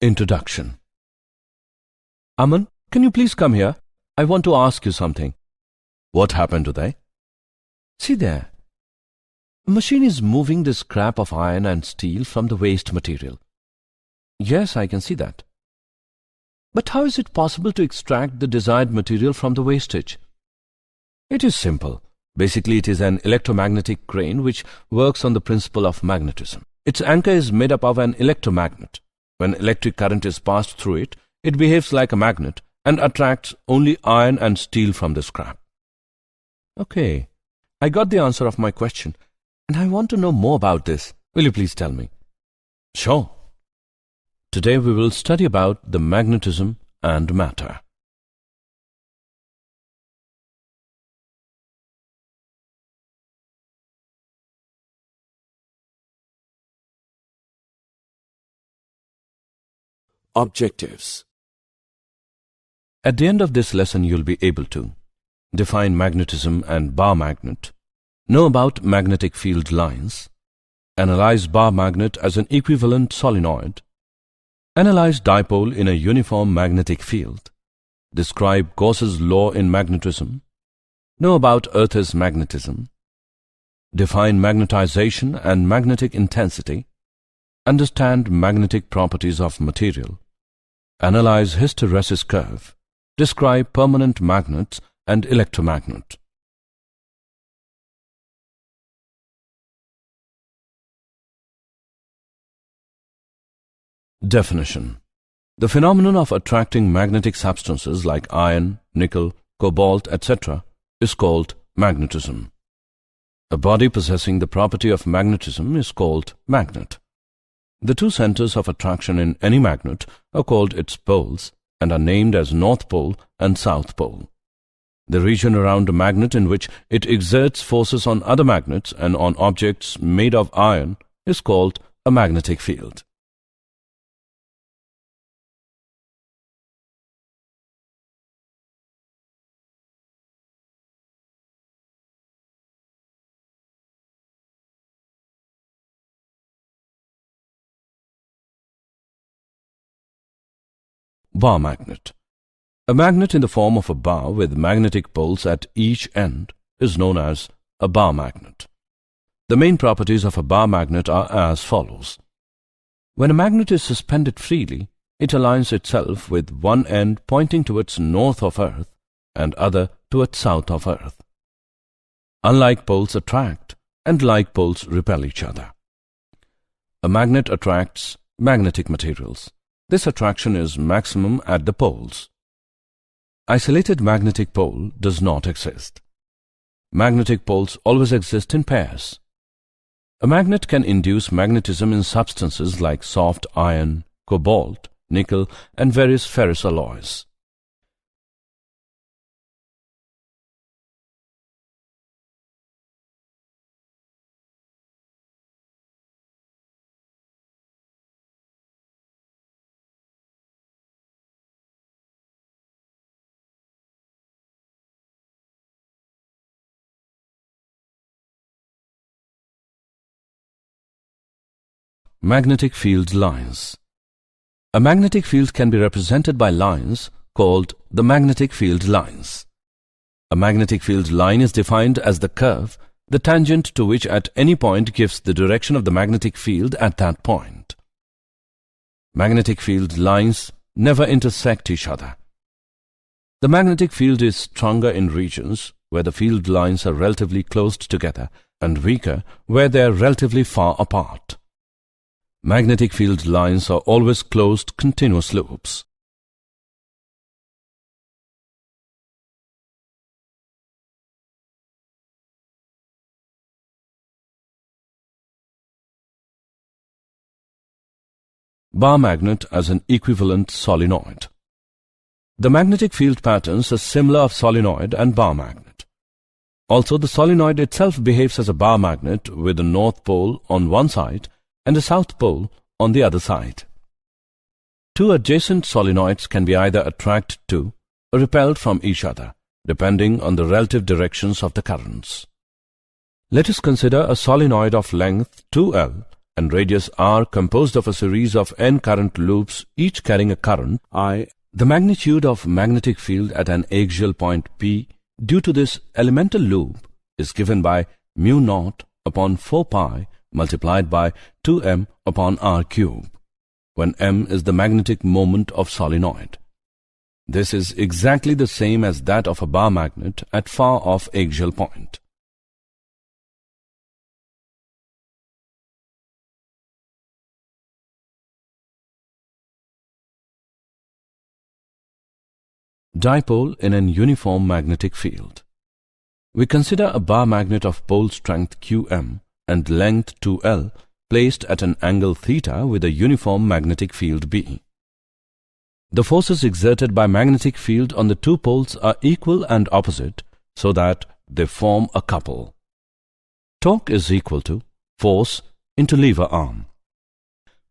Introduction. Aman, can you please come here? I want to ask you something. What happened today? See there. A machine is moving the scrap of iron and steel from the waste material. Yes, I can see that. But how is it possible to extract the desired material from the wastage? It is simple. Basically, it is an electromagnetic crane which works on the principle of magnetism. Its anchor is made up of an electromagnet. When electric current is passed through it, it behaves like a magnet and attracts only iron and steel from the scrap. Okay, I got the answer of my question, and I want to know more about this. Will you please tell me? Sure. Today we will study about the magnetism and matter. Objectives. At the end of this lesson, you'll be able to define magnetism and bar magnet, know about magnetic field lines, analyze bar magnet as an equivalent solenoid, analyze dipole in a uniform magnetic field, describe Gauss's law in magnetism, know about Earth's magnetism, define magnetization and magnetic intensity, understand magnetic properties of material, analyze hysteresis curve, describe permanent magnets and electromagnet. Definition. The phenomenon of attracting magnetic substances like iron, nickel, cobalt, etc. is called magnetism. A body possessing the property of magnetism is called magnet. The two centers of attraction in any magnet are called its poles and are named as North Pole and South Pole. The region around a magnet in which it exerts forces on other magnets and on objects made of iron is called a magnetic field. Bar magnet. A magnet in the form of a bar with magnetic poles at each end is known as a bar magnet. The main properties of a bar magnet are as follows. When a magnet is suspended freely, it aligns itself with one end pointing towards north of Earth and other towards south of Earth. Unlike poles attract and like poles repel each other. A magnet attracts magnetic materials. This attraction is maximum at the poles. Isolated magnetic pole does not exist. Magnetic poles always exist in pairs. A magnet can induce magnetism in substances like soft iron, cobalt, nickel, and various ferrous alloys. Magnetic field lines. A magnetic field can be represented by lines called the magnetic field lines. A magnetic field line is defined as the curve, the tangent to which at any point gives the direction of the magnetic field at that point. Magnetic field lines never intersect each other. The magnetic field is stronger in regions where the field lines are relatively close together and weaker where they are relatively far apart. Magnetic field lines are always closed continuous loops. Bar magnet as an equivalent solenoid. The magnetic field patterns are similar of solenoid and bar magnet. Also, the solenoid itself behaves as a bar magnet with the north pole on one side and the south pole on the other side. Two adjacent solenoids can be either attracted to or repelled from each other, depending on the relative directions of the currents. Let us consider a solenoid of length 2L and radius r composed of a series of n current loops, each carrying a current I. The magnitude of magnetic field at an axial point P due to this elemental loop is given by mu naught upon 4 pi multiplied by 2m upon r cube, when m is the magnetic moment of solenoid. This is exactly the same as that of a bar magnet at far off axial point. Dipole in an uniform magnetic field. We consider a bar magnet of pole strength Qm and length 2L placed at an angle theta with a uniform magnetic field B. The forces exerted by magnetic field on the two poles are equal and opposite, so that they form a couple. Torque is equal to force into lever arm.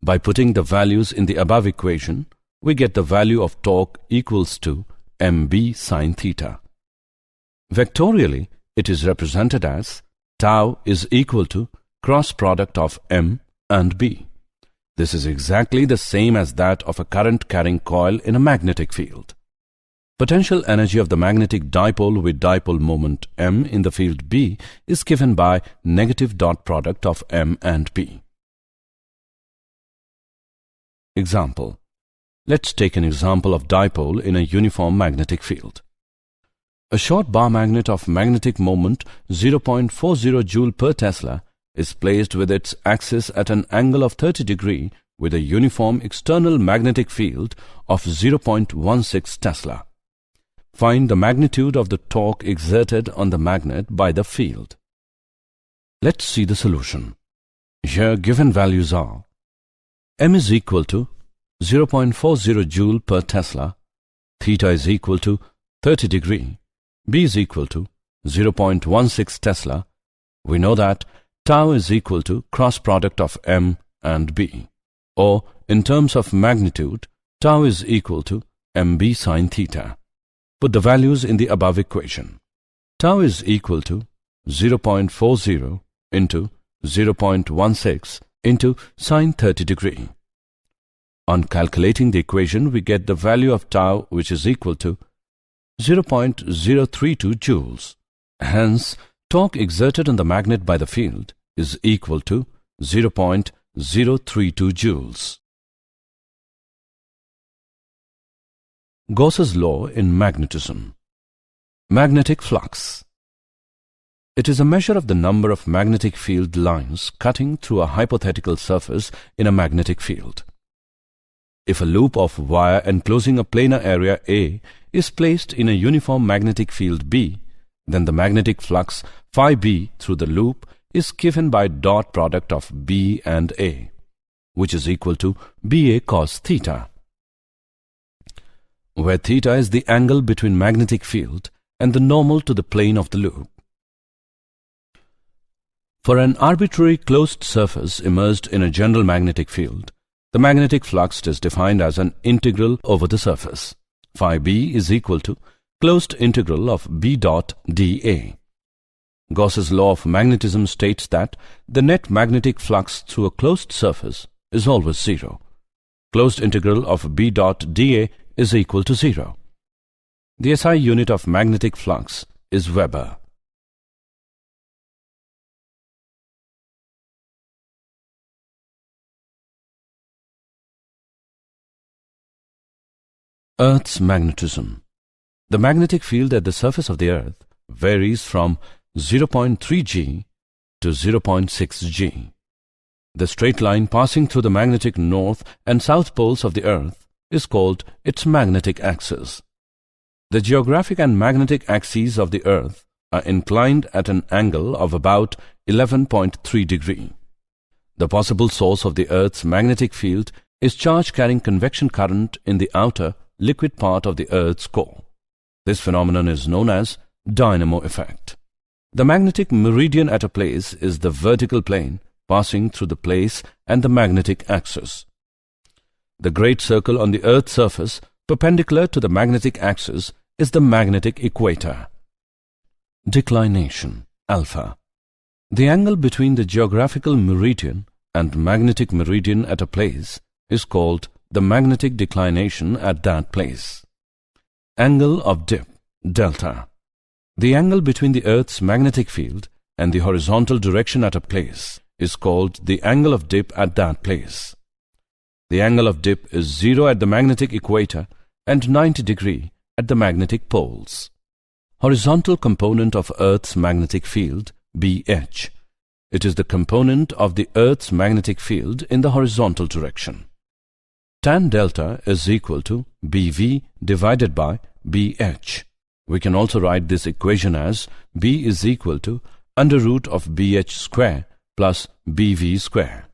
By putting the values in the above equation, we get the value of torque equals to mb sine theta. Vectorially, it is represented as tau is equal to cross product of m and b. This is exactly the same as that of a current carrying coil in a magnetic field. Potential energy of the magnetic dipole with dipole moment m in the field B is given by negative dot product of m and b. Example. Let's take an example of dipole in a uniform magnetic field. A short bar magnet of magnetic moment 0.40 joule per Tesla is placed with its axis at an angle of 30 degree with a uniform external magnetic field of 0.16 Tesla. Find the magnitude of the torque exerted on the magnet by the field. Let's see the solution. Here given values are: m is equal to 0.40 joule per Tesla, theta is equal to 30 degree, b is equal to 0.16 Tesla. We know that tau is equal to cross product of m and b, or in terms of magnitude, tau is equal to mb sine theta. Put the values in the above equation. Tau is equal to 0.40 into 0.16 into sine 30 degree. On calculating the equation, we get the value of tau, which is equal to 0.032 joules. Hence, torque exerted on the magnet by the field is equal to 0.032 joules. Gauss's law in magnetism. Magnetic flux. It is a measure of the number of magnetic field lines cutting through a hypothetical surface in a magnetic field. If a loop of wire enclosing a planar area A is placed in a uniform magnetic field B, then the magnetic flux phi B through the loop is given by dot product of B and A, which is equal to BA cos theta, where theta is the angle between magnetic field and the normal to the plane of the loop. For an arbitrary closed surface immersed in a general magnetic field, the magnetic flux is defined as an integral over the surface. Phi B is equal to closed integral of B dot dA. Gauss's law of magnetism states that the net magnetic flux through a closed surface is always zero. Closed integral of B dot dA is equal to 0. The SI unit of magnetic flux is Weber. Earth's magnetism. The magnetic field at the surface of the Earth varies from 0.3 G to 0.6 G. The straight line passing through the magnetic north and south poles of the Earth is called its magnetic axis. The geographic and magnetic axes of the Earth are inclined at an angle of about 11.3 degree. The possible source of the Earth's magnetic field is charge-carrying convection current in the outer liquid part of the Earth's core. This phenomenon is known as dynamo effect. The magnetic meridian at a place is the vertical plane passing through the place and the magnetic axis. The great circle on the Earth's surface perpendicular to the magnetic axis is the magnetic equator. Declination alpha. The angle between the geographical meridian and magnetic meridian at a place is called the magnetic declination at that place. Angle of dip, delta. The angle between the Earth's magnetic field and the horizontal direction at a place is called the angle of dip at that place. The angle of dip is 0 at the magnetic equator and 90 degrees at the magnetic poles. Horizontal component of Earth's magnetic field, BH. It is the component of the Earth's magnetic field in the horizontal direction. Tan delta is equal to BV divided by BH. We can also write this equation as B is equal to under root of BH square plus BV square.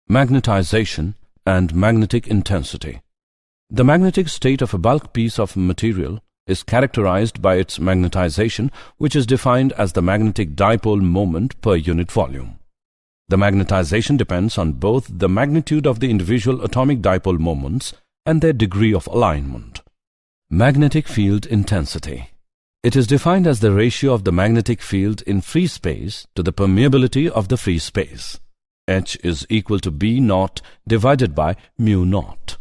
Magnetization and magnetic intensity. The magnetic state of a bulk piece of material is characterized by its magnetization, which is defined as the magnetic dipole moment per unit volume. The magnetization depends on both the magnitude of the individual atomic dipole moments and their degree of alignment. Magnetic field intensity. It is defined as the ratio of the magnetic field in free space to the permeability of the free space. H is equal to B naught divided by mu naught.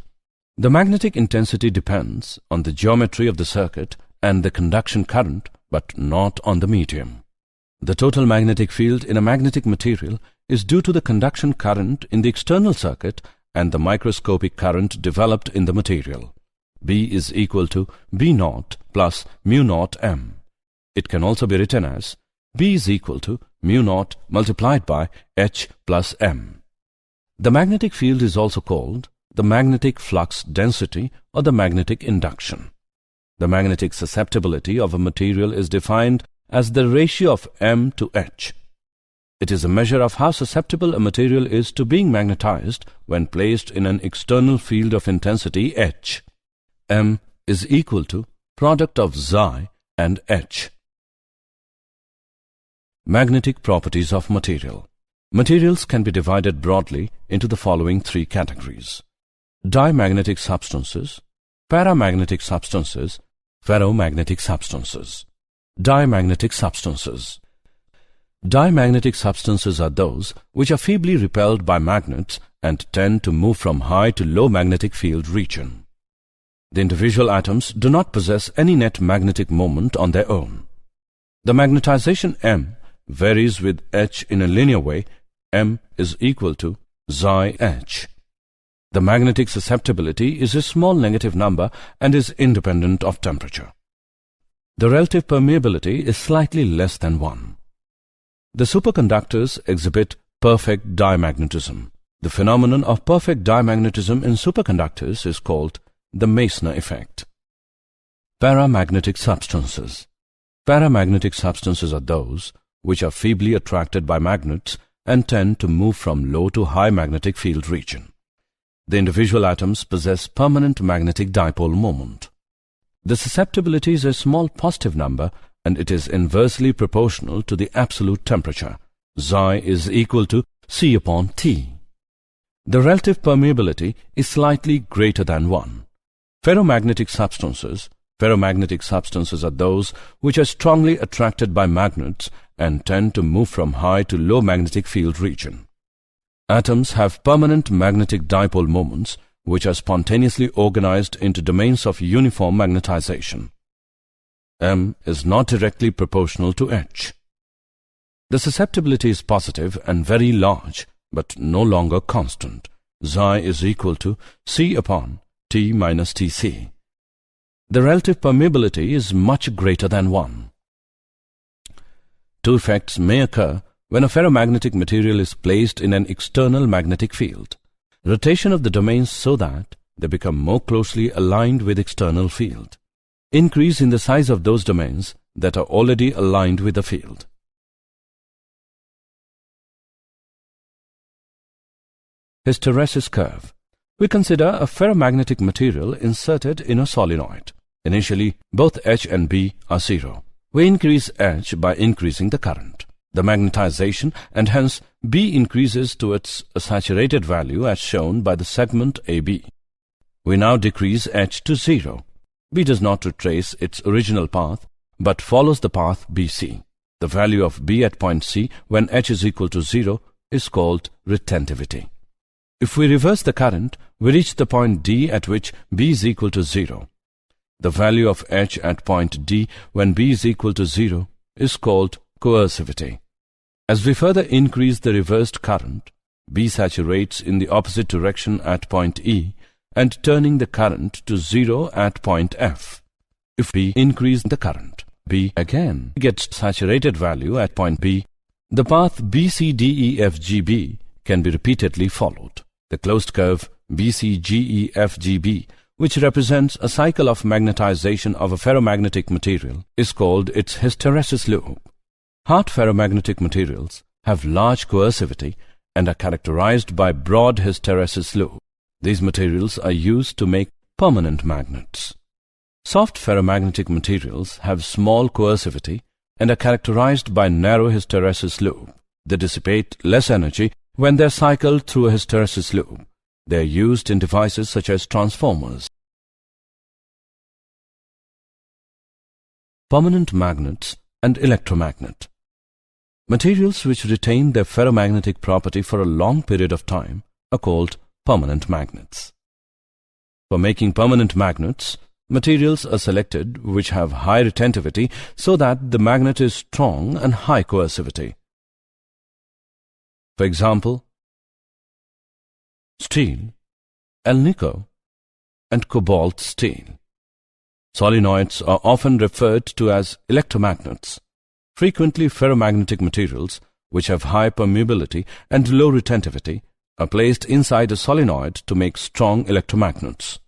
The magnetic intensity depends on the geometry of the circuit and the conduction current, but not on the medium. The total magnetic field in a magnetic material is due to the conduction current in the external circuit and the microscopic current developed in the material. B is equal to B naught plus mu naught M. It can also be written as B is equal to mu naught multiplied by H plus M. The magnetic field is also called the magnetic flux density or the magnetic induction. The magnetic susceptibility of a material is defined as the ratio of M to H. It is a measure of how susceptible a material is to being magnetized when placed in an external field of intensity H. M is equal to product of Xi and H. Magnetic properties of material. Materials can be divided broadly into the following three categories: diamagnetic substances, paramagnetic substances, ferromagnetic substances. Diamagnetic substances. Diamagnetic substances are those which are feebly repelled by magnets and tend to move from high to low magnetic field region. The individual atoms do not possess any net magnetic moment on their own. The magnetization M varies with H in a linear way. M is equal to Xi H. The magnetic susceptibility is a small negative number and is independent of temperature. The relative permeability is slightly less than 1. The superconductors exhibit perfect diamagnetism. The phenomenon of perfect diamagnetism in superconductors is called the Meissner effect. Paramagnetic substances. Paramagnetic substances are those which are feebly attracted by magnets and tend to move from low to high magnetic field region. The individual atoms possess permanent magnetic dipole moment. The susceptibility is a small positive number and it is inversely proportional to the absolute temperature. Xi is equal to C upon T. The relative permeability is slightly greater than 1. Ferromagnetic substances. Ferromagnetic substances are those which are strongly attracted by magnets and tend to move from high to low magnetic field region. Atoms have permanent magnetic dipole moments which are spontaneously organized into domains of uniform magnetization. M is not directly proportional to H. The susceptibility is positive and very large, but no longer constant. Xi is equal to C upon T minus Tc. The relative permeability is much greater than 1. Two effects may occur when a ferromagnetic material is placed in an external magnetic field. Rotation of the domains so that they become more closely aligned with external field. Increase in the size of those domains that are already aligned with the field. Hysteresis curve. We consider a ferromagnetic material inserted in a solenoid. Initially, both H and B are 0. We increase H by increasing the current. The magnetization and hence B increases to its saturated value as shown by the segment AB. We now decrease H to 0. B does not retrace its original path but follows the path BC. The value of B at point C when H is equal to 0 is called retentivity. If we reverse the current, we reach the point D at which B is equal to 0. The value of H at point D when B is equal to 0 is called coercivity. As we further increase the reversed current, B saturates in the opposite direction at point E and turning the current to 0 at point F. If we increase the current, B again gets saturated value at point B. The path BCDEFGB can be repeatedly followed. The closed curve BCGEFGB, which represents a cycle of magnetization of a ferromagnetic material, is called its hysteresis loop. Hard ferromagnetic materials have large coercivity and are characterized by broad hysteresis loop. These materials are used to make permanent magnets. Soft ferromagnetic materials have small coercivity and are characterized by narrow hysteresis loop. They dissipate less energy when they are cycled through a hysteresis loop. They are used in devices such as transformers. Permanent magnets and electromagnet. Materials which retain their ferromagnetic property for a long period of time are called permanent magnets. For making permanent magnets, materials are selected which have high retentivity so that the magnet is strong and high coercivity. For example, steel, alnico, and cobalt steel. Solenoids are often referred to as electromagnets. Frequently, ferromagnetic materials, which have high permeability and low retentivity, are placed inside a solenoid to make strong electromagnets.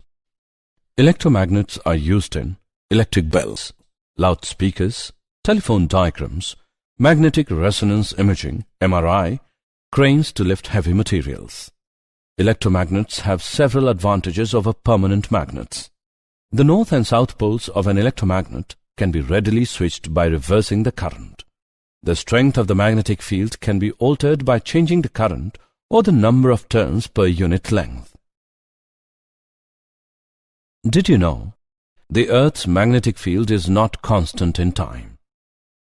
Electromagnets are used in electric bells, loudspeakers, telephone diagrams, magnetic resonance imaging, MRI, cranes to lift heavy materials. Electromagnets have several advantages over permanent magnets. The north and south poles of an electromagnet can be readily switched by reversing the current. The strength of the magnetic field can be altered by changing the current or the number of turns per unit length. Did you know? The Earth's magnetic field is not constant in time.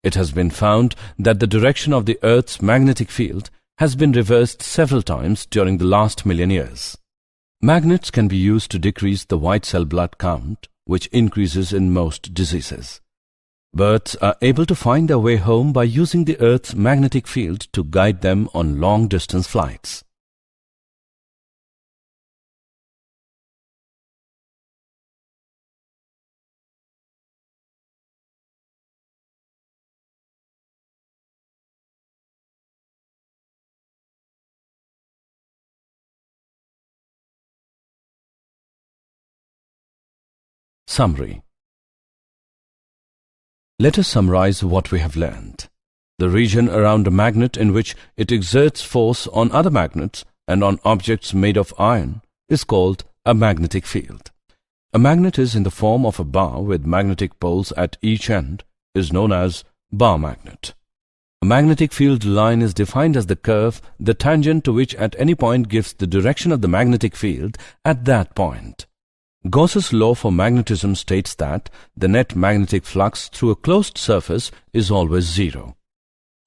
It has been found that the direction of the Earth's magnetic field has been reversed several times during the last million years. Magnets can be used to decrease the white cell blood count, which increases in most diseases. Birds are able to find their way home by using the Earth's magnetic field to guide them on long-distance flights. Summary. Let us summarize what we have learned. The region around a magnet in which it exerts force on other magnets and on objects made of iron is called a magnetic field. A magnet is in the form of a bar with magnetic poles at each end is known as bar magnet. A magnetic field line is defined as the curve, the tangent to which at any point gives the direction of the magnetic field at that point. Gauss's law for magnetism states that the net magnetic flux through a closed surface is always zero.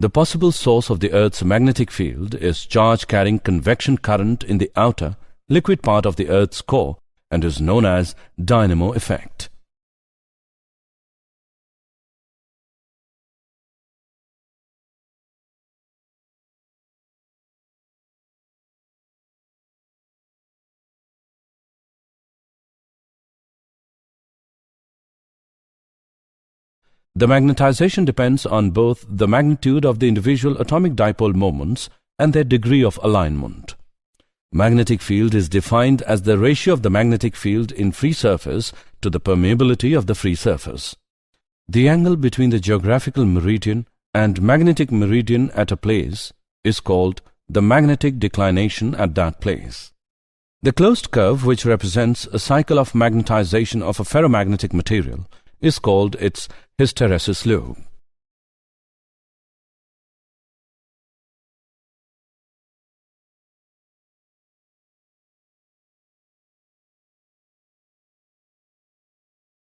The possible source of the Earth's magnetic field is charge-carrying convection current in the outer, liquid part of the Earth's core and is known as dynamo effect. The magnetization depends on both the magnitude of the individual atomic dipole moments and their degree of alignment. Magnetic field is defined as the ratio of the magnetic field in free surface to the permeability of the free surface. The angle between the geographical meridian and magnetic meridian at a place is called the magnetic declination at that place. The closed curve, which represents a cycle of magnetization of a ferromagnetic material, is called its hysteresis loop.